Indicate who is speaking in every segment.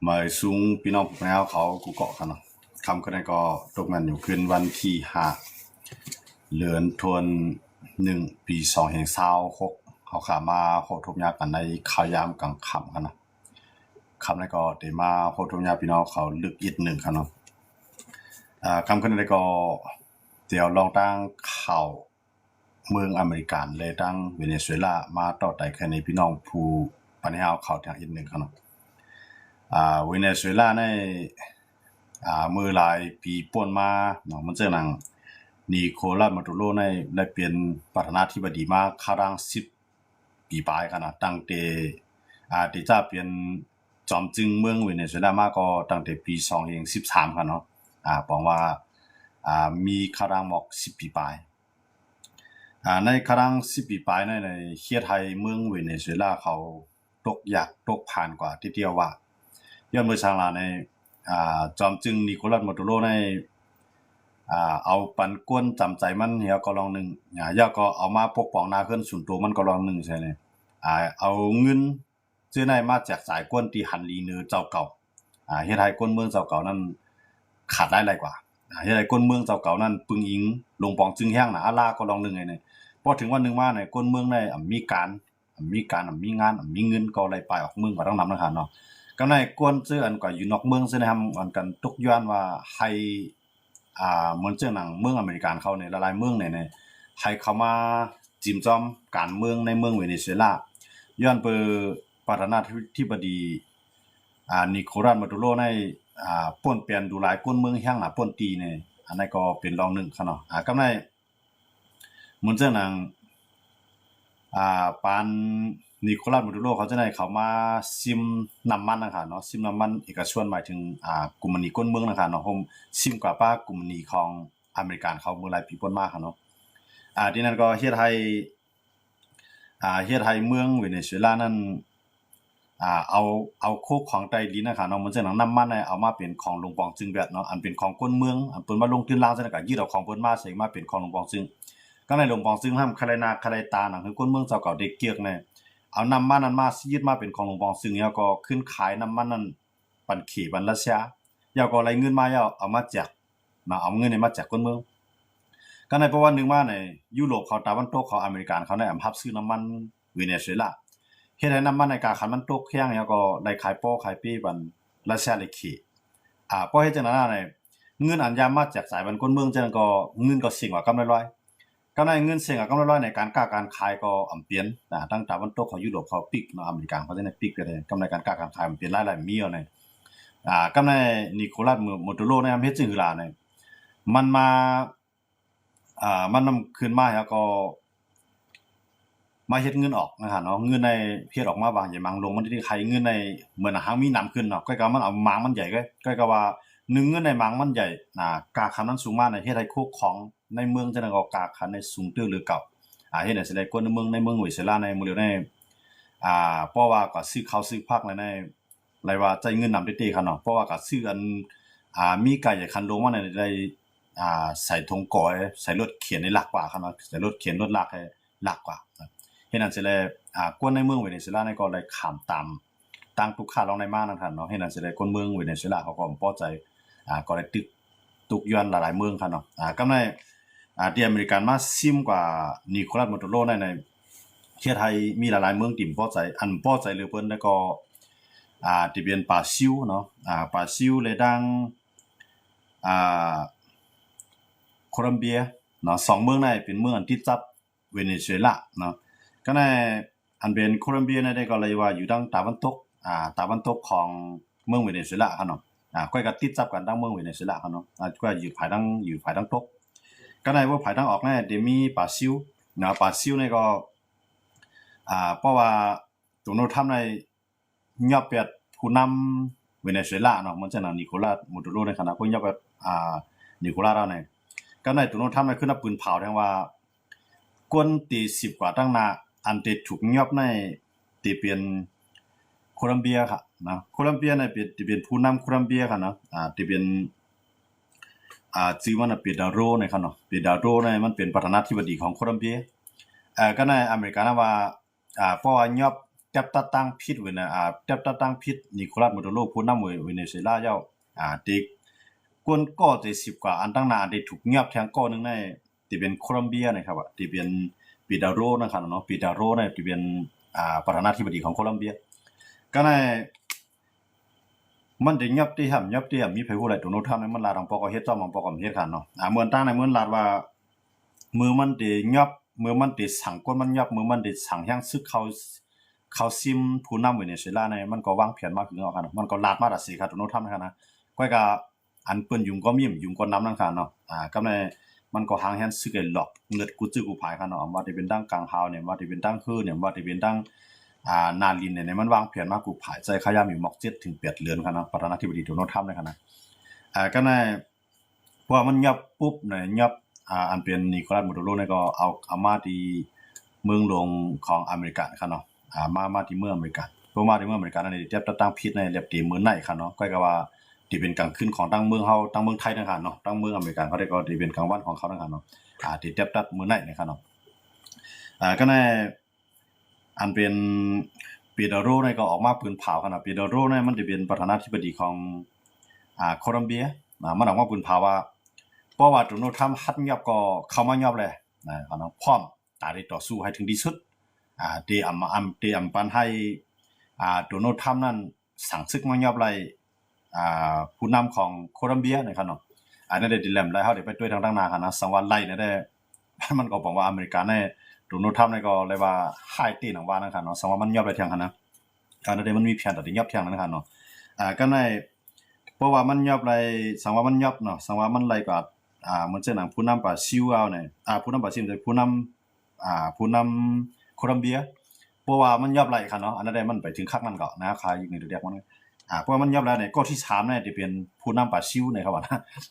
Speaker 1: มาสูงพี่น้องแมวเขากูเกาะกันเนาะคำกันก็ตกมันอยู่คืนวันที่5 เดือนธันวาคมปี2026เขาขามาโหทุบยากันในข่าวยามกลางค่ำกันเนาะคำนั้นก็ได้มาโหทุบยาพี่น้องเขาลึกอีกหนึ่งกันเนาะคำกันก็เดี๋ยวลองตั้งข่าวเมืองอเมริกันเลยตั้งเวเนซุเอลามาต่อแต่แค่ในพี่น้องผู้ปัญหาข่าวทางอีกหนึ่งกันเนาะเวเนซุเอลาในมือหลายปีป่วนมาเนาะมันจะนังนิโคลัสมาดูโรในได้เป็นประธานาธิบดีมาคารัง10 ปีปลายกันนะตั้งแต่ที่จะเป็นจอมจึงเมืองเวเนซุเอลามาก็ตั้งแต่ปี2013กันเนาะบอกว่ามีคารังหมอก10 ปีปลายในครั้ง10 ปีปลายในเฮียไทยเมืองเวเนซุเอลาเขาตกอยากตกผ่านกว่าที่เดียวว่าย้อนเมื่อช้างลาในจอมจึงนิโคลัสมาดูโรในเอาปันก้นจำใจมันเฮียก็ลองหนึ่งย่าก็เอามาปกป้องนาขึ้นส่วนตัวมันก็ลองหนึ่งใช่ไหมเอาเงินเจ้าในมาแจกจ่ายก้นที่หันลีเนื้อเจ้าเก่าเฮียไทยก้นเมืองเจ้าเก่านั้นขาดได้ไรกว่าเฮียไทยก้นเมืองเจ้าเก่านั้นปึงอิงลงปองจึงแห้งนะอาลาก็ลองหนึ่งไงเนี่ยพอถึงวันหนึ่งว่าในก้นเมืองในมีการมีงานมีเงินก็อะไรไปออกเมืองก็ต้องนำนะครับเนาะก็ในก้นเสื้ออันก็อยู่นอกเมืองใช่ไหมครับอันกันตุกย้อนว่าให้เหมือนเจ้าหนังเมืองอเมริกันเขาเนี่ยหลายๆเมืองเนี่ยให้เขามาจิ้มจอมการเมืองในเมืองเวเนซุเอลาย้อนเปิดประธานาธิบดีนิโคลัสมาดูโรในป่นเปลี่ยนดูหลายก้นเมืองแห่งหน้าป่นตีเนี่ยอันนั้นก็เป็นรองหนึ่งครับเนาะก็ในเหมือนเจ้าหนังปานนิโคลัสมาดูโรเขาจะได้เขามาซิมน้ำมันนะครับเนาะซิมน้ำมันเอกชนหมายถึงกลุ่มนี้ก้นเมืองนะครับเนาะผมซิมกว่าป้ากลุ่มนี้ของอเมริกันเขาเมื่อหลายปีป่นมากครับเนาะที่นั่นก็เฮ็ดให้เมืองเวเนซุเอลานั้นเอาโคกของใต้ดินนะครับเนาะมันจะน้ำมันเนี่ยเอามาเป็นของหลวงปองจึงแบบเนาะอันเป็นของก้นเมืองอันเปิ้นมาลงทุนลางซั่นก็ยึดเอาของเปิ้นมาใส่มาเป็นของหลวงปองจึงก็ในหลวงปองจึงห้ามคาไลนาคาไลตาหนังคือก้นเมืองเจ้าเก่าเด็กเกียกเนี่ยเอาน้ำมันนั้นมายึดมาเป็นของหลวงปองจึงแล้วก็ขึ้นขายน้ำมันนั้นปันขี่ปันรัสเซียแล้วก็อะไรเงินมาแล้วเอามาแจกเอาเงินนี่มาแจกก้นเมืองก็ในประวัตินึงว่าในยุโรปเขาตะวันตกเขาอเมริกันเขาได้รับซื้อน้ำมันเวเนซุเอลาเฮ็ดให้น้ำมันในกาคันมันตกแห้งแล้วก็ได้ขายป้อขายปี้บันรัสเซียเลยขี่เพราะเฮ็ดจังนั้นน่ะเงินอันยามมาจากสายบันคนเมืองจังก็เงินก็สิ่งว่ากำไรร้อยกำไรเงินเสียงกับกำไรร้อยในการค้าการขายก็อำเปลี่ยนตั้งตะวันตกของยุโรปเขาปิกเนาะอเมริกันเขาจะได้ปิกก็ได้กำไรการค้าการขายมันเปลี่ยนหลายๆมีเอาในกำไรนิโคลัสมาดูโรในเฮ็ดจังหือล่ะในมันมามันนำขึ้นมาแล้วก็มาเฮ็ดเงินออกนะครับเนาะเงินในเฮ็ดออกมาบางอย่างบางลงมันที่ใครเงินในเหมือนหางมีน้ำขึ้นเนาะก็มันเอามังมันใหญ่ก็ว่า1เงินในมังมันใหญ่กาคันนั้นสูงมากในเฮ็ดให้โคกของในเมืองจังก็กาคันในสูงตื้อหรือเก่าเฮ็ดให้สิได้คนในเมืองเวเซลาในมื้อเดียวในเพราะว่าก็ซื้อข้าวซื้อผักในไรว่าใจเงินนำเต้ๆคั่นเนาะเพราะว่าก็ซื้ออันมีไก่ใหญ่คันลงมาในได้ใส่ถุงก๋อยใส่รถเข็นในหลักกว่าคั่นเนาะใส่รถเข็นรถลากให้หลักกว่าเฮ็ดนั้นสิได้กวนในเมืองเวเนซุเอลาในก็ได้ข้ามตามตั้งทุกค่าลองในมานั่นคั่นเนาะเฮ็ดนั้นสิได้คนเมืองเวเนซุเอลาเขาก็บ่พอใจก็ได้ตุกย้อนหลายๆเมืองคั่นเนาะกำในที่อเมริกันมาซิมกว่านิโคลัสมาดูโรในประเทศไทยมีหลายๆเมืองที่บ่พอใจอันพอใจเหลือเพิ่นแล้วก็ที่เป็นป่าซิวเนาะป่าซิวเลยดังโคลัมเบียเนาะ2เมืองในเป็นเมืองอันที่จับเวเนซุเอลาเนาะก็ในอันเป็นโคลัมเบียในได้ก็เลยว่าอยู่ทางตะวันตกของเมืองเวเนซุเอลาครับเนาะก็ก็ติดจับกันทางเมืองเวเนซุเอลาครับเนาะก็อยู่ภายทางตกก็ในว่าภายทางออกเนี่ยได้มีป่าซิวเนาะป่าซิวนี่ก็เพราะว่าตัวโนทำในยอดเปียดผู้นำเวเนซุเอลาเนาะมันจะนิโคลัสมาดูโรในขณะพวกยอดเปียดนิโคลัสเราเนี่ยก็ในตัวโนทำในขึ้นปืนเผาแทงว่ากวนตี10 กว่าตั้งนาอันติถูกยอบในตีเป็นโคลัมเบียค่ะนะโคลัมเบียในเป็นผู้นำโคลัมเบียค่ะนะที่เป็นชื่อมันเป็นดาโรในค่ะเนาะเป็นดาโรในมันเป็นประธานาธิบดีของโคลัมเบียก็ในอเมริกาว่าเพราะว่ายอบ จับตาตั้งพิษเวนะจับตาตั้งพิษนิโคลัสมาดูโรผู้นำเวเนซุเอลาเจ้าติกวนก็จะ10กว่าอันตั้งนานได้ถูกเงียบแทงก้อนึงในที่เป็นโคลอมเบียนะครับที่เป็นปิดาโรนะครับเนาะปิดาโรเนี่ยที่เป็นประธานาธิบดีของโคลอมเบียก็ในมันได้ยับที่ห้ำยับที่ห้ำมีไผผู้ใดตัวโน้ตทำในมันลาดของปอกเฮ็ดจ้อมของปอกเฮ็ดกันเนาะเหมือนตั้งในเหมือนลาดว่ามือมันได้ยับมือมันได้สั่งก้นมันยับมือมันได้สั่งแห้งซึกเขาซิมผู้นำเวเนซุเอลาในมันก็วางแผนมาถึงเอากันมันก็ลาดมาดัดสิครับตัวโน้ตทำนะครับนะก้อยก็อันเปิ้นยุงก็มียุงก็นำนั่นค่ะเนาะก็ในมันก็หางแฮนซึกไอ้หลอกเงิดกูจื้อกูภายค่ะเนาะว่าที่เป็นดังกลางฮาวเนี่ยว่าที่เป็นดังคือเนี่ยว่าที่เป็นดังนาลินเนี่ยมันวางแผนมากูภายใจขยามอยู่หมอก7ถึง8เดือนค่ะเนาะประธานาธิบดีโดนัลด์ทรัมป์เลยค่ะนะก็ในพอมันยับปุ๊บเนี่ยยับอันเป็นนิโคลัสมาดูโรเนี่ยก็เอามาที่เมืองหลวงของอเมริกาค่ะเนาะมาที่เมืองอเมริกาเพราะมาที่เมืองอเมริกานั่นนี่เทียบตั้งพิษในเรียบตีเมืองไหนค่ะเนาะก็ว่าที่เป็นกลางคืนของตั้งเมืองเฮาตั้งเมืองไทยนะคะเนาะตั้งเมืองอเมริกันเขาได้ก็ที่เป็นกลางวันของเขานะคะเนาะที่เทียบตัดเมืองไหนนะคะเนาะก็ในอันเป็นปีดาโรเนี่ยก็ออกมาปืนเผาค่ะเนาะปีดาโรเนี่ยมันจะเป็นประธานาธิบดีของโคลอมเบียมันออกมาปืนเผาว่าเพราะว่าโดนัลด์ทรัมป์ฮัดยับก็เข้ามายอบเลยนะครับเนาะพร้อมที่ต่อสู้ให้ถึงที่สุดที่อำปันให้โดนัลด์ทรัมป์นั้นสั่งซึกมายอบเลยผู้นำของโคลอมเบียนะครับเนาะอันนั้นได้ดิเลมไล่เฮาได้ไปด้วยทางหน้าค่ะนะสังว่าไล่เนี่ยได้มันก็บอกว่าอเมริกาเนี่ยโดนัลด์ทรัมป์เนี่ยก็เลยว่าไฮตีหนังว่านะครับเนาะสังว่ามันยอบได้ทางค่ะนะอันนั้นได้มันมีแผนแต่ยอบทางนั้นนะครับเนาะก็ในเพราะว่ามันยอบไล่สังว่ามันยอบเนาะสังว่ามันไล่ก็เหมือนเช่นหนังผู้นำป่าซิวเอาเนี่ยผู้นำป่าซิวผู้นำโคลอมเบียเพราะว่ามันยอบไล่ค่ะเนาะอันนั้นได้มันไปถึงขั้นนั้นก็นะคายอยู่ในเรียกมันเพราะมันยอบแล้วเนี่ยก็ที่3เนี่ยที่เป็นผู้นำป่าซิวเนี่ยครับว่า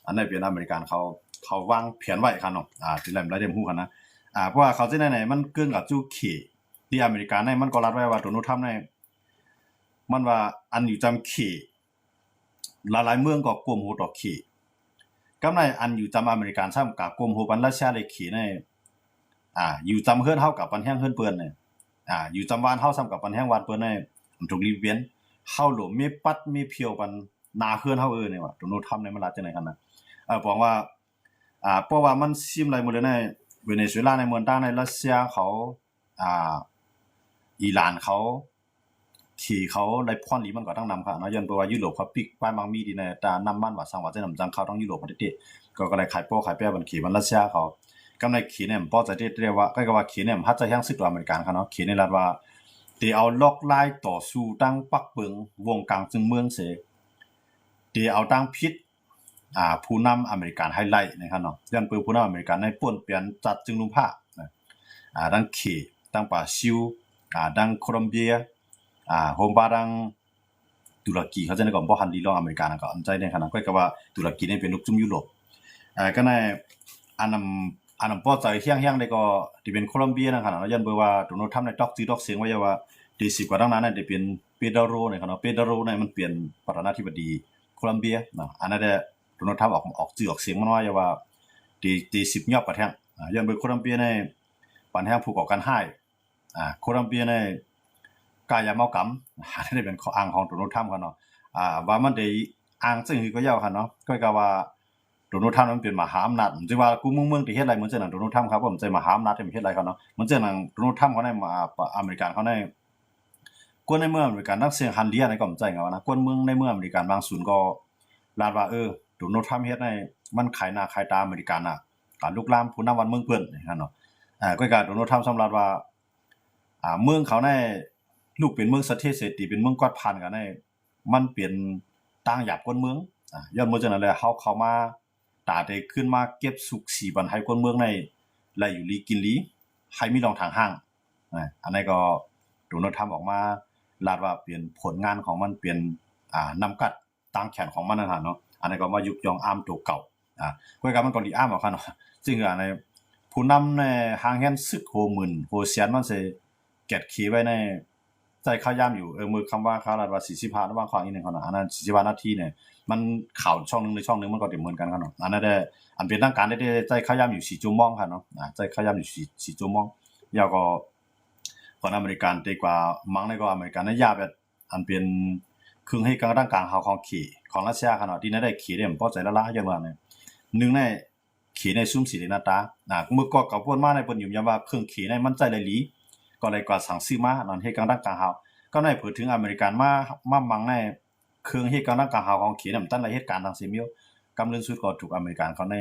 Speaker 1: อันนั้นเป็นอเมริกันเขาวางแผนไว้ครับเนาะที่แหลมไล่เดมฮู้กันนะเพราะว่าเขาสิได้ไหนมันเกินกับจู้ขี่ที่อเมริกันเนี่ยมันก็รัดไว้ว่าโดนัลด์ทรัมป์เนี่ยมันว่าอันอยู่จำขี่หลายๆเมืองก็กลุ่มโหดอกขี่กำไรอันอยู่จำอเมริกันซ้ำกับกลุ่มโหบันรัสเซียเลยขี่เนี่ยอยู่จำเฮือนเฮากับปันแห้งเฮือนเปิ้นเนี่ยอยู่จำวานเฮาซ้ำกับปันแห้งวานเปิ้นเนี่ยมันถูกรีเวียนเฮาโหลมีปัดมีเพียวปันนาเฮือนเฮาเนี่ยว่าโดนัลด์ทรัมป์เนี่ยมันรัดจังได๋กันนะบอกว่าเพราะว่ามันซิมหลายมื้อเลยในเวเนซุเอลาในเมืองต่างในรัสเซียเขาอิหร่านเขาที่เขาได้พรลีมันก็ต้องนำค่ะเนาะย้อนเพราะว่ายุโรปเขาปิกป้ายบางมีดีในตาน้ำมันว่าสร้างว่าจะนำจังเขาต้องยุโรปประเทศก็เลยขายโป้ขายแป้บันขี่มันรัสเซียเขากำไรขี่เนี่ยพอจะเรียกว่าก็ว่าขี่เนี่ยฮัดจะแห้งซึกตัวอเมริกันค่ะเนาะขี่ในรัฐว่าที่เอาล็อกไล่ต่อสู้ตั้งปักเปิงวงกลางจึงเมืองเสที่เอาตั้งพิษผู้นำอเมริกันไฮไลท์นะครับเนาะย้อนเปิดผู้นำอเมริกันในป่วนเปลี่ยนจัดจึงลุมผ้าดังขี่ตั้งป่าซิวดังโคลอมเบียโฮมบารังตุรกีเขาจะในก่อนบ่ฮันดีลองอเมริกันก็อันใจในขณะก็ว่าตุรกีนี่เป็นลูกจุ่มยุโรปก็ในอันนำพอใจเฮียงๆได้ก็ที่เป็นโคลอมเบียนะครับเนาะย้อนเบิ่ว่าโดนัลด์ทรัมป์ในดอกเสียงไว้ว่าที่10กว่าดังนั้นได้เป็นเปโดโรนะครับเนาะเปโดโรเนี่ยมันเปลี่ยนประธานาธิบดีโคลอมเบียเนาะอันนั้นได้โดนัลด์ทรัมป์ออกชื่อออกเสียงมันว่าที่10ยอบประแทงย้อนเบิ่โคลอมเบียในปัญหาผู้ก่อการร้ายโคลอมเบียในกายเมากรรมอันนี้เป็นข้ออ้างของโดนัลด์ทรัมป์ครับเนาะว่ามันได้อ้างซึ่งก็ยาวครับเนาะก็ว่าโดนัลด์ทรัมป์มันเป็นมหาอำนาจสิว่ากูเมืองที่เฮ็ดอะไรเหมือนจังนั้นโดนัลด์ทรัมป์ครับผมใจมหาอำนาจที่เฮ็ดอะไรครับเนาะเหมือนจังนั้นโดนัลด์ทรัมป์เขาในอเมริกันเขาในกวนในเมืองอเมริกันนักเสียงฮันเลียในก็ใจกันว่านะกวนเมืองในเมืองอเมริกันบางส่วนก็ลาดว่าโดนัลด์ทรัมป์เฮ็ดให้มันขายหน้าขายตาอเมริกันการลุกลามผู้นำวันเมืองเพิ่นนะครับเนาะก็โดนัลด์ทรัมป์สำหรับว่าเมืองเขาในลูกเป็นเมืองเสถียรเศรษฐีเป็นเมืองกอดพันกันได้มันเปลี่ยนต่างหยาบกว่าเมืองย้อนมาจากนั้นแหละเขามาตาได้ขึ้นมาเก็บสุขสีบันให้คนเมืองในไล่อยู่ลีกินลีให้มีรองทางห้างอันนี้ก็โดนัลด์ทรัมป์ออกมาลาดว่าเปลี่ยนผลงานของมันเปลี่ยนนำกัดตั้งแขนของมันนั่นเนาะอันนี้ก็มายุกยองอ้ามตัวเก่าก็คือมันก็ลีอ้ามเอาค่ะเนาะซึ่งอันนี้ผู้นำในห้างแฮนซึกโหมื่นโหเซียนมันสิเก็บขี้ไว้ในใจข้าย่ำอยู่มือคำว่าเขาลาดว่า45ระหว่างของอีกนึงเขาเนาะอันนั้น45นาทีเนี่ยมันข่าวช่องนึงในช่องนึงมันก็เหมือนกันครับเนาะอันนั้นได้อันเป็นทางการได้ใจข้าย่ำอยู่4ชั่วโมงครับเนาะใจข้าย่ำอยู่4ชั่วโมงยาวก็ คนอเมริกันดีกว่ามั้งในก็อเมริกันในยาแบบอันเป็นครึ่งให้กลางร่างกลางเฮาของขี่ของรัสเซียขนาดที่นั่นได้ขี่ได้ผมพอใจละๆจังว่าเนี่ยหนึ่งในขี่ในซุ่มสีในหน้าตามือก็กับพวกมาในปนอยู่ยามว่าเครื่องขี่ในมันใจเลยหลีก็เลยกว่าสั่งซื้อมานั่นให้กลางร่างกลางเฮาก็ได้เผยถึงอเมริกันมามังในเครื่องให้กลางร่างกลางเฮาของขี่นำตั้งในเหตุการณ์ทางเซมิโอกำลังสุดก็ถูกอเมริกันเขาใน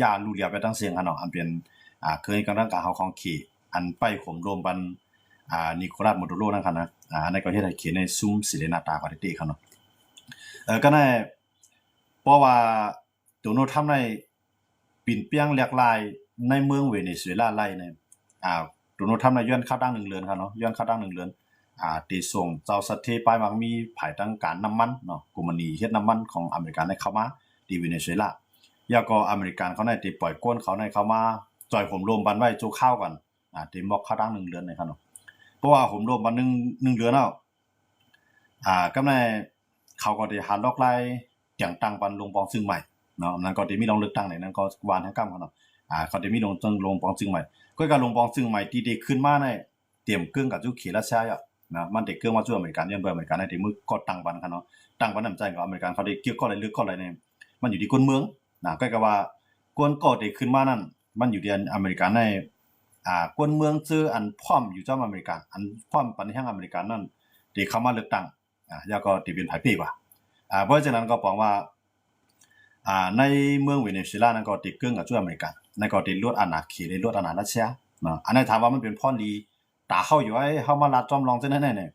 Speaker 1: ย่าลู่เลียไปทั้งเสียงขนาดอันเป็นเครื่องให้กลางร่างกลางเฮาของขี่อันไปข่มโรมบันนิโคลัสโมดูโรนั่นค่ะนะในประเทศไทยเขียนในซุ่มศิเลนาตาปาริตี้ครับเนาะก็ได้เพราะว่าตัวโน้ตทำในปิ่นเปี้ยงเรียกลายในเมืองเวเนซุเอลาไล่เนี่ยตัวโน้ตทำในย้อนข้าวดัง1เดือนครับเนาะย้อนข้าวดัง1เดือนตีส่งเจ้าสัตย์เทไปมักมีภายตั้งการน้ำมันเนาะกุมานีเฮ็ดน้ำมันของอเมริกันในเข้ามาที่เวเนซุเอลาแล้วก็อเมริกันเขาในตีปล่อยก้นเขาในเข้ามาจ่อยผมรวมบันไว้จูข้าวกันตีบอกข้าวดัง1เดือนนะครับเนาะเพราะว่าผมรวมบัน1เดือนแล้วก็ในเขาก็ได้หาล็อกไล่จังตังปันลงปองซึ่งใหม่เนาะนั้นก็ได้มีลงเลือกตั้งไหนนั้นก็วานให้กั้มเขาเนาะเขาได้มีลงจังลงปองซึ่งใหม่ก็การลงปองซึ่งใหม่ที่ได้ขึ้นมาในเตรียมเครื่องกับจุเขียรัสเซียอ่ะนะมันได้เครื่องมาช่วยอเมริกันยันเบอร์อเมริกันในที่มือก็ตังปันครับเนาะตังปันน้ำใจกับอเมริกันเขาได้เกี่ยวก็อะไรลึกก็อะไรเนี่ยมันอยู่ที่คนเมืองนะก็ว่ากวนก็ได้ขึ้นมานั่นมันอยู่ที่อเมริกันในกวนเมืองซื้ออันพร้อมอยู่เจ้าอเมริกันอันพร้อมปันแห่งอเมริกันนั่นที่เข้ามาเลือกตั้งแล้วก็ที่เป็นไผปีกว่าเพราะฉะนั้นก็บอกว่าในเมืองเวเนซุเอลานั้นก็ติดเกึ่งกับช่วยอเมริกันในก็ติดลวดอาณาเขตในลวดอาณารัสเซียเนาะอันนี้ถามว่ามันเป็นพ่อดีตาเข้าอยู่ไอ้เฮามาลาดจอมลองจังนั้นเนี่ย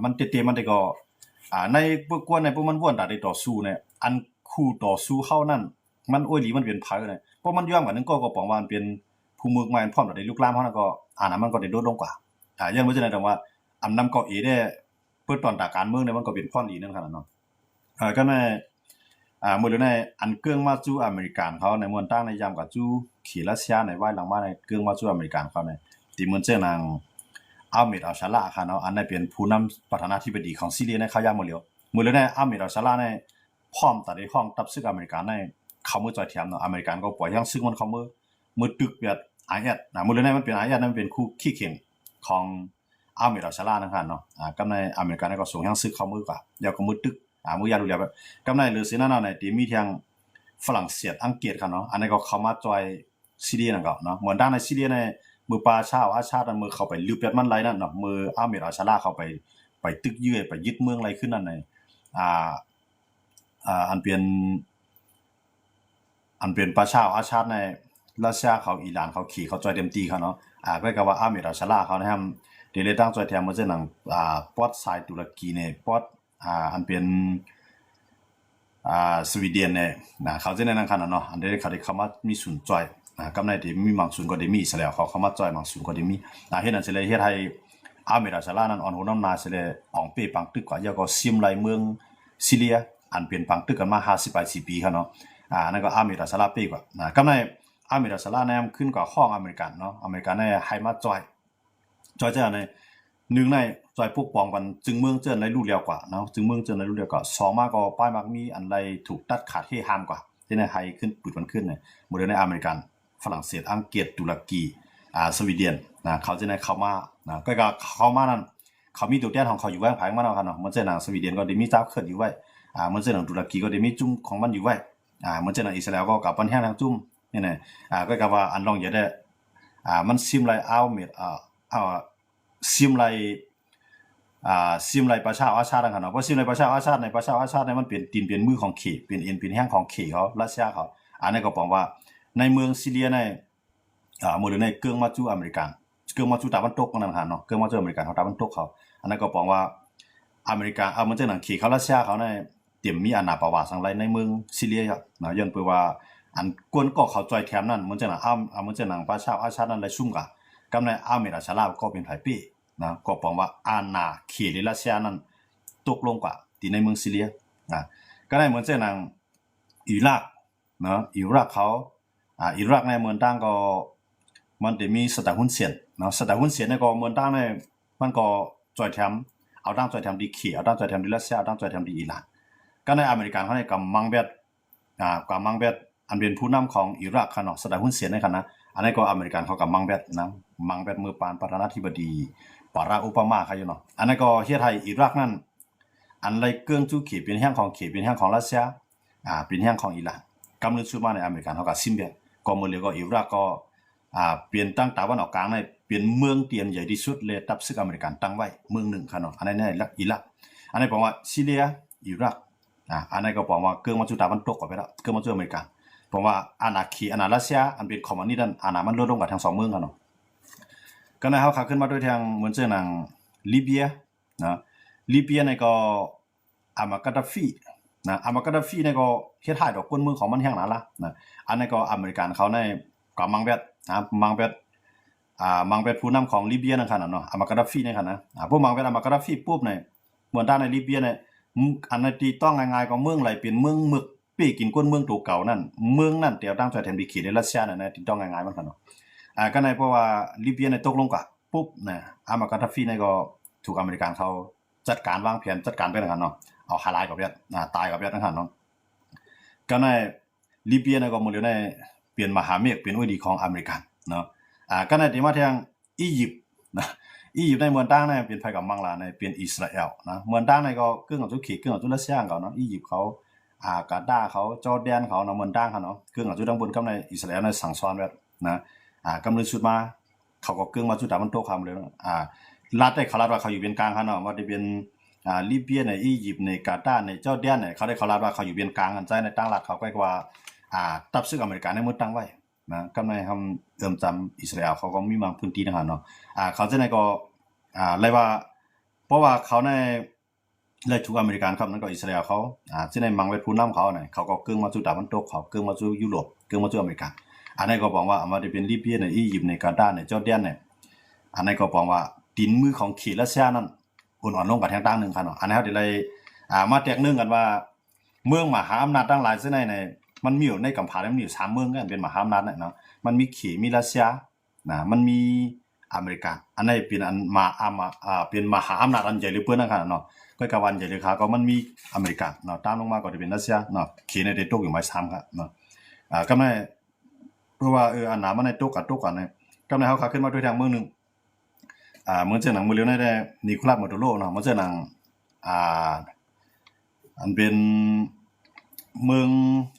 Speaker 1: มันเตมันได้ก็ในพวกกวนในพวกมันว่นตาได้ต่อสู้เนี่ยอันคู่ต่อสู้เข้านั่นมันโอ้ยหลีมันเป็นไผเนี่ยเพราะมันย่อมกันนึงก็บอกว่ามันเป็นผู้เมืองใหม่พร้อมได้ลุกลามเฮานั้นก็นั้นมันก็ได้ลดลงกว่าอย่างว่าจังได๋แต่ว่าอำนำก็ได้เปิดตอนตาการเมืองเนี่ยมันก็เป็นพ่อดีนั่นขนาดเนาะก็ในมื้อในอันเกื้องมาจู้อเมริกันเขาในมวนตั้งในยามกับจู้ขี่รัสเซียในว่ายหลังมาในเกื้องมาจู้อเมริกันเขาในที่มันเจ้านางอัลเมดอัลชาลาค่ะเนาะอันนั้นเป็นผู้นำประธานาธิบดีของซีเรียในเขายามมื้อเดียวมื้อในอัลเมดอัลชาลาในพร้อมตัดได้ห้องตับซึกอเมริกันในเขามือจ่อยแถมเนาะอเมริกันก็ปล่อยยังซึกมันเขามือตึกแบบISมื้อในมันเป็นISนั้นเป็นคู่ขี้เข่งของอัลเมดอัลชาลานั่นค่ะเนาะกับในอเมริกันก็ส่งยังซึกเขามือกว่าแล้วก็มือตึกมือยาดูแลแบบกำไรหรือสินั่นในที่มีทางฝรั่งเศสอังกฤษครับเนาะอันนี้ก็เข้ามาจอยซีเรียนั่นก็เนาะเหมือนด้านในซีเรียในมือปาชาวอาชาติมือเข้าไปลืบเป็ดมันไรนั่นเนาะมืออาเมดอัลชาลาเข้าไปตึกยื้อไปยึดเมืองไรขึ้นนั่นในอันเป็นปาชาวอาชาติในรัสเซียเขาอิหร่านเขาขี่เขาจอยเต็มตีเขาเนาะก็ก็ว่าอาเมดอัลชาลาเขานะครับเดี๋ยวตั้งจอยแถมมาเจ้าหนังปอดสายตุรกีเนี่ยปอดอันเป็นสวีเดนเนี่ยเขาจะในนั้นขนาดเนาะอันเดียวเขาได้เข้ามามีศูนย์จอยกำไรที่มีมังศูนย์ก็ได้มีเสร็จแล้วเขาเข้ามาจอยมังศูนย์ก็ได้มีเฮ็ดนั่นเสร็จแล้วเฮ็ดให้อเมริกาชาลานั้นอ่อนหัวน้ำนาเสร็จแล้วอ่องเป้ปังตึกกว่าแล้วก็ซิมไลเมืองซีเรียอันเป็นปังตึกกันมา50 ปีครับเนาะนั่นก็อเมริกาชาลาเป้กว่ากำไรอเมริกาชาลาเนี่ยขึ้นกว่าห้องอเมริกันเนาะอเมริกันเนี่ยให้มาจอยเจ้าในหนึ่งในจอยปกป้องกันจึงเมืองเจิ้นในรู้เร็วกว่าเนาะจึงเมืองเจิ้นในรู้เร็วกว่า2มาก็ป้ายมักมีอันใดถูกตัดขาดให้ห้ามกว่าที่ในไทยขึ้นปืดมันขึ้นเนี่ยบ่ได้ในอเมริกันฝรั่งเศสอังกฤษตุรกีสวีเดนเขาจะในเข้ามาก็เข้ามานั้นเขามีตัวแทนของเขาอยู่ไว้ภายมาเนาะครับเนาะมันเจ้าหนังสวีเดนก็ได้มีเจ้าเขินอยู่ไว้มันเจ้าหนังตุรกีก็ได้มีจุ่มของมันอยู่ไว้มันเจ้าหนังอิสราเอลก็กับปัญหาทางจุ่มนี่แหละก็ว่าอันลองอย่าได้มันซิมไลเอาเมดซิมไลประชาอาชาติกันเนาะเพราะซิมไลประชาอาชาติในประชาอาชาติเนี่ยมันเป็นตีนเป็นมือของเขเป็นเอ็นเป็นแห้งของเขเขารัสเซียเขาอันนี้ก็บอกว่าในเมืองซีเรียในมื้อในเกื้องมาจู้อเมริกันเกื้องมาจู้ตะวันตกนั่นค่ะเนาะเกื้องมาจู้อเมริกันเขาตะวันตกเขาอันนั้นก็บอกว่าอเมริกามันจะหนังเขเขารัสเซียเขาในเตรียมมีอาณาประวัติสังไรในเมืองซีเรียเนาะย้อนไปว่าอันกวนก็เขาจอยแถมนั่นมันจะหนังมันจะหนังประชาอาชาตินั้นได้ซุ่มกับในอเมริกาชาลาก็เป็นไผปี้นะก็บอกว่าอาณาเขตรัสเซียนั้นตกลงกว่าที่ในเมืองซีเรียก็ได้เหมือนเช่นนางอิรักเนาะอิรักเขาอิรักในเมืองตั้งก็มันจะมีสถาหุนเสียนเนาะสถาหุนเสียนในก็เมืองตั้งในมันก็จอยแถมเอาตั้งจอยแถมดีเขตเอาตั้งจอยแถมดีรัสเซียเอาตั้งจอยแถมดีอิหร่านก็ในอเมริกันเขาในกำมังเบ็ดอันเป็นผู้นำของอิรักค่ะเนาะสถาหุนเสียนในค่ะนะ อันนี้ก็อเมริกันเขากับมังแบดนะมังแบดมือปานประธานาธิบดีบารักโอบามาเขาอยู่เนาะอันนี้ก็เฮียไทยอิรักนั่นอันไรเกิงจูขีเป็นแห่งของขีเป็นแห่งของรัสเซียเป็นแห่งของอิหร่านกำลังชุดมาในอเมริกันเขากับซิมเบียก็มือเรียก็อิรักก็เปลี่ยนตั้งตะวันออกกลางในเปลี่ยนเมืองเตียนใหญ่ที่สุดเลยตับซึกอเมริกันตั้งไว้เมืองหนึ่งครับเนาะอันนี้ในอิรักอันนี้บอกว่าซีเรียอิรักอันนี้ก็บอกว่าเกิงมาจุดตะวันตกก็ไปแล้วเกิงมาจุดอเมริกันเพราะว่าอาณาเขตอาณารัสเซียอันเป็นคอมมิวนิสต์นั้นอาณามันลดลงกับทั้งสองเมืองกันเนาะก็ในเขาขาขึ้นมาด้วยทางเหมือนเจ้านางลิเบียนะลิเบียในก็อามากาดาฟีนะอามากาดาฟีในก็เฮ็ดให้ดอกก้นเมืองของมันแห้งนั่นล่ะนะอันนี้ก็อเมริกันเขาในกับมังเบดนะมังเบดมังเบดผู้นำของลิเบียนั่นคั่นเนาะอามากาดาฟีในคั่นนะพวกมังเบดอามากาดาฟีปุ๊บเนี่ยเหมือนด้านในลิเบียเนี่ยอันนั้นที่ต้องง่ายๆก็เมืองไหลเป็นเมืองหมึกปีกินก้นเมืองตัวเก่านั่นเมืองนั่นเดี๋ยวตั้งใจแทนบิขีในรัสเซียนั่นนะที่ต้องง่ายๆมันคั่นเนาะก็ในเพราะว่าลิเบียในตกลงกะปุ๊บนะอามากาดาฟีในก็ถูกอเมริกันเขาจัดการวางแผนจัดการไปนั่นคั่นเนาะเอาหาลายกับเวียดตายกับเวียดนั่นคั่นเนาะก็ในลิเบียในก็มื้อเดียวในเปลี่ยนมหาเมฆเป็นอดีของอเมริกันเนาะก็ในที่มาทางอียิปต์นะอียิปต์ในเมืองต่างในเปลี่ยนไปกับมังลาในเปลี่ยนอิสราเอลนะเมืองต่างในก็เกื้อกับทุกเขตเกื้อกับทุกรัสเซียเขาเนาะอียิปต์เขากาตาร์เขาจอร์แดนเขาเนาะเมืองต่างเขาเนาะเกื้อกับทุกทางบนกับในอิสราเอลในสั่งสอนแบบนะกำลังสุดมาเขาก็เกื้อมาสุดตะวันตกคำเลยรัฐได้เขารัฐว่าเขาอยู่เป็นกลางเขาเนาะว่าได้เป็นลิเบียในอียิปต์ในกาตาร์ในจอร์แดนเนี่ยเขาได้เขารัฐว่าเขาอยู่เป็นกลางกันใจในตั้งรัฐเขาก็ว่าตับซึกอเมริกันในมือตั้งไว้นะก็ในทำจำอิสราเอลเขาก็มีบางพื้นที่นะครับเนาะเขาจะในก็เลยว่าเพราะว่าเขาในเลยถูกอเมริกันครับนั่นก็อิสราเอลเขาที่ในมังเวทผู้นำเขาเนี่ยเขาก็เกิงมาสู่ตะวันตกเขาเกิงมาสู่ยุโรปเกิงมาสู่อเมริกาอันนี้ก็บอกว่ามาได้เป็นลิเบียในอียิปต์ในกาตาร์ในจอร์แดนเนี่ยอันนี้ก็บอกว่าดินมือของเขตรัสเซียนั้นอ่อนลงกับทางด้านนึงครับเนาะอันนี้เขาได้เลยมาแตกนึงกันว่าเมืองมหาอำนาจทั้งหลายซึ่งในมันมีอยู่ในกัมพูชามันมีอยู่3เมืองกันเป็นมหาอำนาจเนาะมันมีเขตมีรัสเซียนะมันมีอเมริกาอันนี้เป็นอันเป็นมหาอำนาจอันใหญ่หรือเปิ้นนะครับเนาะก็กะวันใหญ่เลยครับก็มันมีอเมริกาเนาะตามลงมาก็จะเป็นรัสเซียเนาะเขตในได้ตกอยู่หมาย3ครับเนาะก็ในเพราะว่าอันหนามันในตกกันเนี่ยก็ในเฮาขาขึ้นมาด้วยทางเมืองนึงเมืองเจ้าหนังมื้อเร็วในได้นิโคลัสมาดูโรเนาะเมืองเจ้าหนังอันเป็นเมือง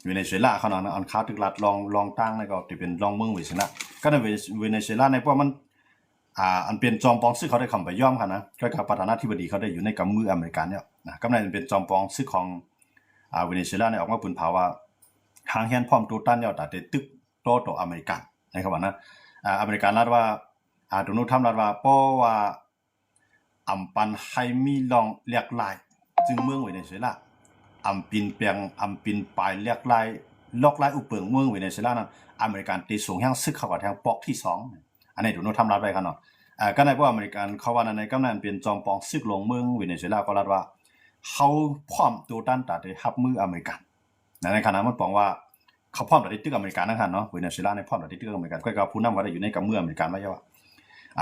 Speaker 1: เวเนซุเอลาเขาเนาะอันค้าตึกรัฐลองตั้งแล้วก็ที่เป็นรองเมืองเวเนซุเอลาก็ในเวเนซุเอลาในเพราะมันอันเป็นจอมปองซึกเขาได้คำไปย่อมค่ะนะก็กับประธานาธิบดีเขาได้อยู่ในกำมืออเมริกันเนี่ยนะก็ในเป็นจอมปองซึกของเวเนซุเอลาเนี่ยออกมาปืนเผาว่าทางแฮนพร้อมตัวต้านยอดแต่ตึกโตอเมริกันนะครับว่านะอเมริกันรัฐว่าโดนัลด์ทรัมป์รัฐว่าเพราะว่าอำปันให้มีลองเรียกลายจึงเมืองเวเนซุเอลาอำปินเปียงอำปินปลายเรียกลายลอกลายอุปเปิงเมืองเวเนซุเอลานั้นอเมริกันตีสูงแห่งซึกเข้ากับทางปอกที่2อันนี้โดนัลด์ทรัมป์รัฐไว้ครับเนาะก็ในพวกอเมริกันเขาว่าในกำนั้นเป็นจอมปองซึกลงเมืองเวเนซุเอลาก็รัฐว่าเขาพร้อมตัวต้านตัดได้รับมืออเมริกันในขณะมันบอกว่าเขาพร้อมตัดได้ตึกอเมริกันนะครับเนาะเวเนซุเอลาในพร้อมตัดได้ตึกอเมริกันก็กับผู้นำก็ได้อยู่ในกำมืออเมริกันไว้ว่า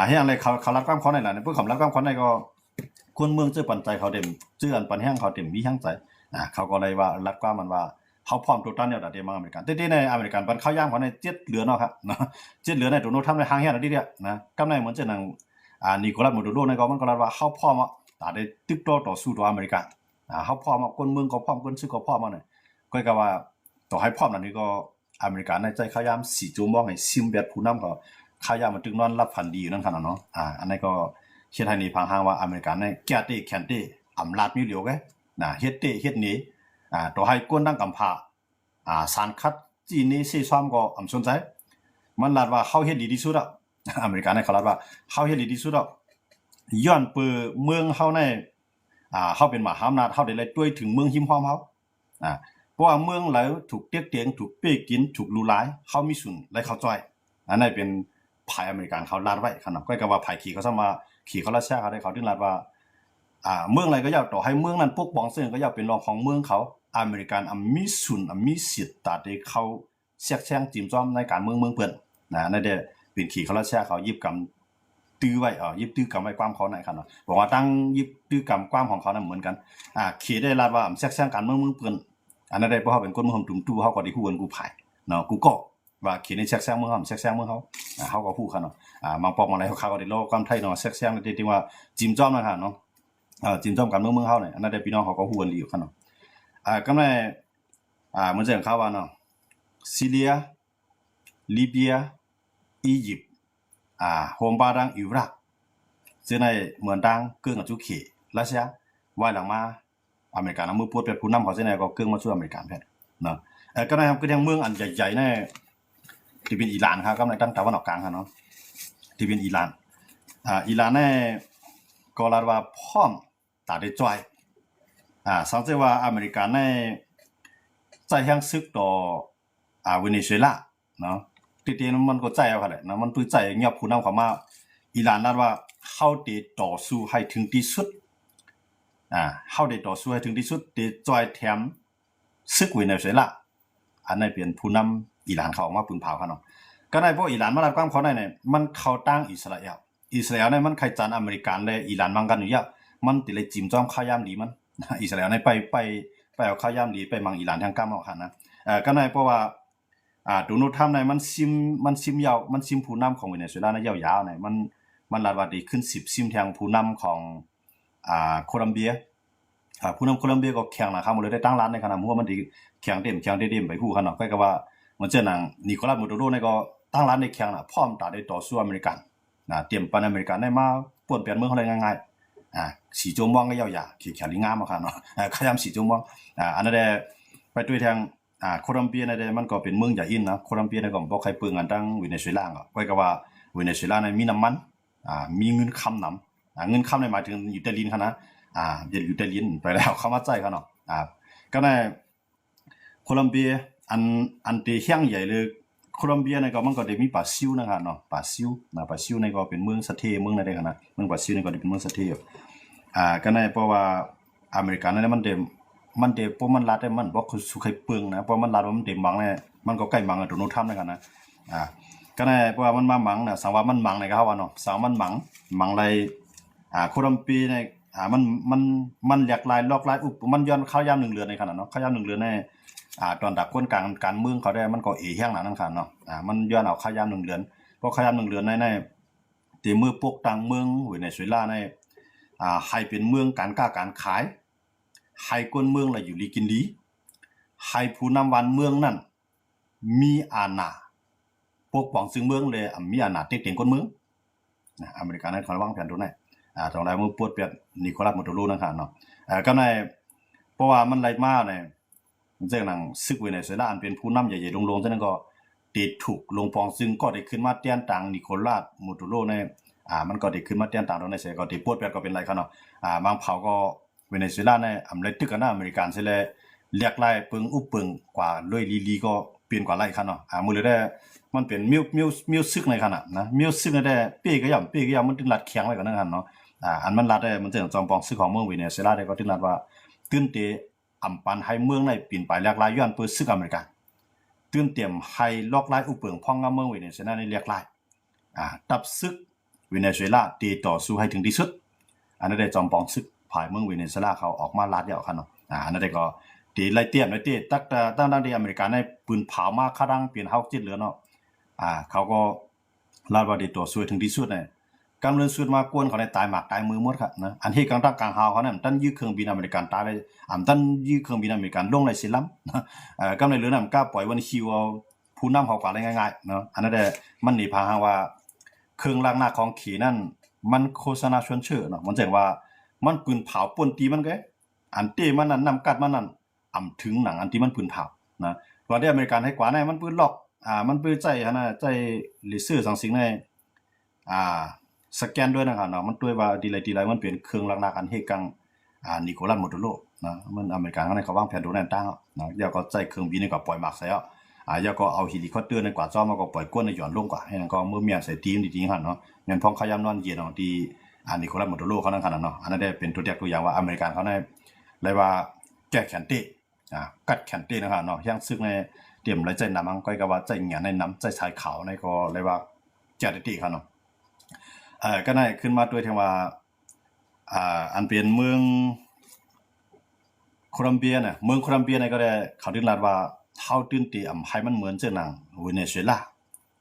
Speaker 1: ให้อะไรเขารับความเขาในหลายเพื่อเขารับความเขาในก็คนเมืองเจอปันใจเขาเต็มเจออันปันแห้งเขาเต็มมีแห้งใจเขาก็เลยว่ารับความมันว่าเขาพร้อมตัวต้านเนี่ยแต่เดมาอเมริกันที่ในอเมริกันปันเข้าย่างเขาในเจ็ดเหลือเนาะครับเนาะเจ็ดเหลือในตัวโน้ตทำในทางแห้งอะไรที่เนี่ยนะก็ในเหมือนเจ้านางนิโคลัสมาดูโรในก็มันก็รับว่าเขาพร้อมแต่ได้ตึกต่อสู้ตัวอเมริกันเขาพร้อมคนเมืองก็พร้อมคนซื้อก็พร้อมมาเนี่ยก็กะว่าต่อให้พร้อมนั้นนี่ก็อเมริกันในใจเขาย่ำสีจูมองให้ซิมเบียดผู้นำเขาข้ายามันตึกนอนรับพันดีอยู่นั่นขนาดเนาะอันนี้ก็เช่นไทยนี่พังหางว่าอเมริกันในแก่เตแคนเตอำลาดมีเหลียวแกเฮ็ดเตเฮ็ดนี้ตัวให้ก้นดังกำพาสารคัดจีนนี่ซีซ้อมก็สนใจมันลาดว่าเขาเฮ็ดดีที่สุดอเมริกันในเขาลาดว่าเขาเฮ็ดดีที่สุดย้อนเปื้อเมืองเขาในเขาเป็นมหาอำนาจเขาได้เลยด้วยถึงเมืองหิมพร้อมเขาเพราะว่าเมืองแล้วถูกเตียกเตียงถูกเป้กินถูกลูหลายเขามีส่วนและเขาจ้อยอันนั้นเป็นภายอเมริกันเขาลาดไว้ขนาดก็กะว่าภายขี่เขาซะมาขี่เขารัสเซียเขาได้เขาถึงลาดว่าเมืองอะไรก็อยากต่อให้เมืองนั้นปกป้องซึ่งก็อยากเป็นรองของเมืองเขาอเมริกันมีส่วนมีสิทธิ์ตัดให้เขาแทรกแซงจิ้มจ้อมในการเมืองเปิ้นนั่นเด้เป็นขี่เขารัสเซียเขายิบกำตื้อไว้ยิบตื้อกำไว้ความเขาไหนครับเนาะบอกว่าตั้งยิบตื้อกำความของเขานั้นเหมือนกันขี่ได้ลาดว่าแทรกแซงการเมืองเปิ้นอันนั้นได้เพราะเขาเป็นคนเมืองตุ่มตู้เขาก็ได้ฮู้กันกูภายเนาะกูก็ ว่าเขียนในแซกแซงเมืองเขาแซกแซงเมืองเขาเขาก็พูดกันเนาะบางปอกบางอะไรเขาก็ได้โลความไทยเนาะแซกแซงที่ว่าจิมจ้อมนะครับเนาะจิมจ้อมกันเมืองเขาเนี่ยอันนั้นได้พี่น้องเขาก็ฮู้กันดีอยู่กันเนาะก็ในมันจะเขาว่าเนาะซีเรียลิเบียอียิปต์โฮมบาดังอิรักซึ่งในเหมือนดังเกื้องกับจุเขรัสเซียว่าหลังมาอเมริกันเอามือพูดเป็นผู้นำเขาซึ่งในก็เกื้องมาช่วยอเมริกันแพทย์เนาะก็ในครับก็ยังเมืองอันใหญ่ๆในที่เป็นอิหร่านครับก็ในตั้งตะวันออกกลางครับเนาะที่เป็นอิหร่านอิหร่านในก็ลาว่าพร้อมตาได้จ่อยสังเกตว่าอเมริกันในใจแห่งซึกต่อเวเนซุเอลาเนาะทีเดียวมันก็ใจเอาค่ะแหละนะมันปื้อใจเงียบผู้นำเขามาอิหร่านนั้นว่าเขาได้ต่อสู้ให้ถึงที่สุดเขาได้ต่อสู้ให้ถึงที่สุดได้จ่อยแถมซึกเวเนซุเอลาอันนั้นเป็นผู้นำอิหร่านเขาออกมาปืนเผาเขาเนาะก็ในพวกอิหร่านมารับความเขาได้เนี่ยมันเข้าตั้งอิสราเอลเนี่ยมันใครจันอเมริกันเลยอิหร่านมังกันอยู่ยะมันติเลยจิ้มจ้อมข้ายามดีมันอิสราเอลในไปเอาข้ายามดีไปมังอิหร่านทางก้ามเอาค่ะนะก็ในเพราะว่าโดนัลด์ทรัมป์ในมันซิมยาวมันซิมผู้นำของเวเนซุเอลาในยาวๆเนี่ยมันลาดว่าดีขึ้น10ซิมแทงผู้นำของโคลัมเบียผู้นำโคลัมเบียก็แข่งนะครับหมดเลยได้ตั้งร้านในขณะเพราะว่ามันดีแข่งเต็มไปผู้กันเนาะก็ว่ามันเจอหนังนิโคลัสมาดูโรในก็ตั้งร้านในแข่งพร้อมตาได้ต่อสู้อเมริกันเตรียมปันอเมริกันได้มาป่วนเปลี่ยนเมืองเขาเลยง่ายๆสีโจมองก็ยาวๆเขียวลิงามอะครับเนาะขยำสีโจมองอันนั้นได้ไปด้วยทางโคลัมเบียในมันก็เป็นเมืองใหญ่อินนะโคลัมเบียในก็บ่ใครเปลืองกันตั้งเวเนซุเอลาก็ว่าเวเนซุเอลาในมีน้ำมันมีเงินค้ำนำเงินค้ำในหมายถึงอยู่แต่ลินเขานะอยู่แต่ลินไปแล้วเขามาใจเขาเนาะก็ในโคลัมเบียอันที่เฮียงใหญ่เลยโคลัมเบียในก็มันก็ได้มีป่าซิวนะครับเนาะป่าซิวในก็เป็นเมืองสะเทเมืองอะไรกันนะเมืองป่าซิวในก็เป็นเมืองสะเทก็ในเพราะว่าอเมริกันนั้นมันเดเพราะมันรัดได้มันบ่สุใครเปลืองนะเพราะมันรัดว่ามันเต็มมังเนี่ยมันก็ใกล้มังโดนัลด์ทรัมป์นะครับนะก็ในเพราะว่ามันมามังน่ะสังว่ามันมังในก็ว่าเนาะสังมันมังไรโคลัมเบียในมันหลากหลายลอกหลายมันย้อนเข้ายาม1เดือนในขนาดเนาะเข้ายาม1เดือนในตอนดักคนกลางการเมืองเขาได้มันก็เฮี้ยงนั่นคั่นเนาะมันย้อนเอาเข้ายาม1เดือนเพราะเข้ายาม1เดือนในที่มือพวกต่างเมืองเวเนซุเอลาในให้เป็นเมืองการค้าการขายให้คนเมืองละอยู่ดีกินดีให้ผู้นำวันเมืองนั้นมีอาณาปกป้องซึ่งเมืองเลยมีอาณาเต็งคนเมืองอเมริกันนั้นเขาวางแผนตรงนั้นตรงไหนมือปวดเปียดนิโคลัสมาดูรูนะครับเนาะก็ในเพราะว่ามันไหลมาเนี่ยเจ้าหนังซึกเวเนซุเอลาเป็นผู้นำใหญ่ๆลงๆฉะนั้นก็ติดถูกลงปองซึ่งก็ได้ขึ้นมาเตี้ยนต่างนิโคลัสมาดูรูในมันก็ได้ขึ้นมาเตี้ยนต่างตรงในเสียก็ติดปวดเปียดก็เป็นไรครับเนาะบางเผาก็เวเนซุเอลาในอเมริกาอเมริกันเสียเลยเรียกไล่ปึงอุปปึงกว่าเลยลีก็เปลี่ยนกว่าไล่ครับเนาะมือเลยได้มันเป็นมิวซึกในขนาดนะมิวซึกได้เปี้ยก็ย่ำมันถึงรัดแข็งไว้กันนั่นครับเนาะอันมันรัดได้มันจะจอมปองซึกของเมืองเวเนซุเอลาได้ก็ถึงรัดว่าตื่นเตอำปันให้เมืองในปีนไปเรียกไล่ย้อนเปิดซึกอเมริกันตื่นเตรียมให้ลอกไล่อุปปึงพ่องงามเมืองเวเนซุเอลาในเรียกไล่ตับซึกเวเนซุเอลาตีต่อสู้ให้ถึงที่สุดอันนั้นได้จอมปองซึกภายเมืองเวเนซุเอลาเขาออกมาลาดเดียวกันเนาะอันนั้นได้ก็ตีไล่เตี้ยตั้งที่อเมริกันในปืนเผามาคาดังเปลี่ยนเฮาจิตเหลือเนาะเขาก็ลาดว่าดีตัวช่วยถึงที่สุดเนี่ยกำลังสุดมากวนเขาได้ตายหมากตายมือหมดครับนะอันที่กลางกลางเฮาเขาเนี่ยตั้งยื้อเครื่องบินอเมริกันตายไปตั้งยื้อเครื่องบินอเมริกันลงในสิลัมกำลังเหลือน่ะกล้าปล่อยวันคิวเอาผู้นำเขากว่าได้ง่ายๆเนาะอันนั้นได้มันนี่พาหาว่าเครื่องล้างหน้าของขี่นั่นมันโฆษณาชวนเชื่อเนาะมันแจ้งว่ามันปืนเผาป่นตีมันก็อันที่มันนั่นนำกัดมันนั่นถึงหนังอันที่มันปืนเผานะว่าได้อเมริกันให้กว่าในมันปืนล็อกมันปืนใจนะใจลิซื่อสังสิ่งในสแกนด้วยนะครับเนาะมันด้วยว่าดีไลมันเป็นเครื่องล้างหน้ากันเฮกังนิโคลัสโมดูโรนะมันอเมริกันเขาวางแผนโดนนั่นตั้งนะยาก็ใจเครื่องบินในก็ปล่อยหมากใส่ยาก็เอาเฮลิคอปเตอร์ในกว่าจ้อมาก็ปล่อยก้นในหย่อนลงกว่าให้นั่นก็มือเมียใส่ทีมจริงๆหั่นเนาะแม่นพ้องขยำนอนเย็นเนาะที่นิโคลัสโมดูโรเขานั่นขนาดเนาะอันนั้นได้เป็นตัวอย่างว่าอเมริกันเขาได้เรียกว่าแก้แขนเตะกัดแขนเตะนะครับเนาะยังซึกในเตรียมไรใจนำมันก็กว่าใจเหงียในน้ำใจชายขาวในก็เรียกว่าแก้เตะเขาเนาะก็ได้ขึ้นมาด้วยที่ว่าอันเป็นเมืองโคลัมเบียเนี่ยเมืองโคลัมเบียเนี่ยก็ได้เขาถึงรัฐว่า เฮาตื่นเตให้มันเหมือนเจ้าหนังเวเนซุเอลา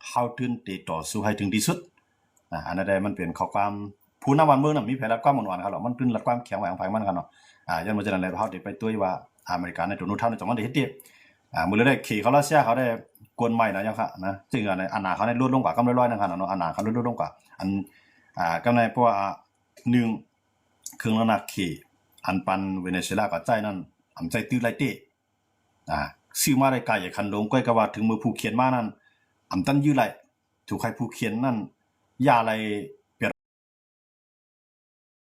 Speaker 1: เฮาตื่นเตต่อสู้ให้ถึงที่สุดอันนั้นได้มันเป็นข้อความผู้นำบ้านเมืองน่ะมีแผนรัดความอ่อนๆครับมันตื่นรัดความแข็งแรงของมันกันเนาะยันบ่ฉะนั้นแล้วเฮาได้ไปตุ้ยว่าอเมริกันในตัวนู้นเท่านั้นจังมันได้เฮ็ดดิมื้อเลยได้ขี่เขารัสเซียเขาได้กวนใหม่นะยังค่ะนะซึ่งอันนาเขาได้ลดลงกว่ากำ100นะครับเนาะอันนาเขาลดลงกว่าอันกำไรเพราะว่า1เครื่องน้ำหนักขี่อันปันเวเนซุเอลาก็ใจนั้นอำใจตื้อไลเตซื้อมาได้ไกลคันลงก้อยก็ว่าถึงมือผู้เขียนมานั้นอำตันยื้อไหลถูกใครผู้เขียนนั่นอย่าไร